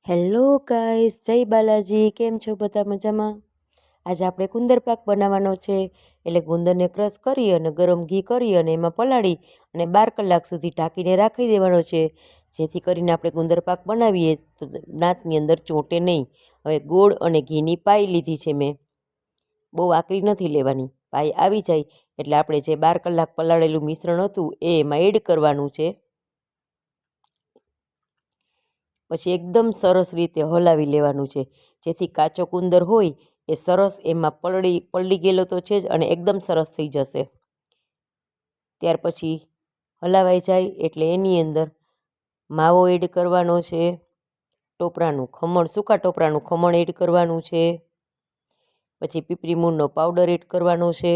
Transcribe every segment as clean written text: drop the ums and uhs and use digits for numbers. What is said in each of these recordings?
Hello guys, જય બાલાજી. કેમ છો બધા? મજામાં? આજે આપણે ગુંદર પાક બનાવવાનો છે. એટલે ગુંદરને ક્રશ કરી અને ગરમ ઘી કરી અને એમાં પલાળી અને 12 કલાક સુધી ઢાંકીને રાખી દેવાનો છે, જેથી કરીને આપણે ગુંદર પાક બનાવીએ તો દાંતની અંદર ચોંટે નહીં. હવે ગોળ અને ઘીની પાઈ લીધી છે મેં, બહુ આકરી નથી લેવાની. પાઈ આવી જાય એટલે આપણે જે 12 કલાક પલાળેલું મિશ્રણ હતું એ એમાં એડ કરવાનું છે. પછી એકદમ સરસ રીતે હલાવી લેવાનું છે, જેથી કાચો ગુંદર હોય એ સરસ એમાં પલળી ગયેલો તો છે જ અને એકદમ સરસ થઈ જશે. ત્યાર પછી હલાવાઈ જાય એટલે એની અંદર માવો એડ કરવાનો છે, ટોપરાનું ખમણ, સૂકા ટોપરાનું ખમણ એડ કરવાનું છે, પછી પીપરી મૂળનો પાવડર એડ કરવાનો છે,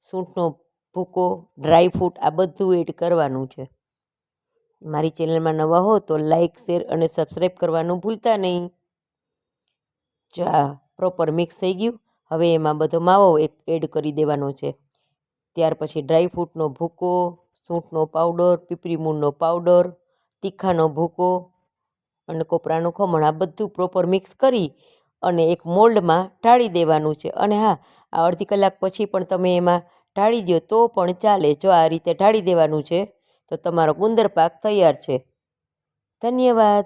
સૂંઠનો ભૂકો, ડ્રાયફ્રૂટ, આ બધું એડ કરવાનું છે. મારી ચેનલમાં નવા હો તો લાઇક, શેર અને સબસ્ક્રાઈબ કરવાનું ભૂલતા નહીં. જો આ પ્રોપર મિક્સ થઈ ગયું. હવે એમાં બધો માવો એડ કરી દેવાનો છે. ત્યાર પછી ડ્રાયફ્રૂટનો ભૂકો, સૂંઠનો પાવડર, પીપરી મૂળનો પાવડર, તીખાનો ભૂકો અને કોપરાનું ખમણ, આ બધું પ્રોપર મિક્સ કરી અને એક મોલ્ડમાં ઢાળી દેવાનું છે. અને હા, આ અડધી કલાક પછી પણ તમે એમાં ઢાળી દો તો પણ ચાલે. જો આ રીતે ઢાળી દેવાનું છે તો તમારો ગુંદર પાક તૈયાર છે. ધન્યવાદ.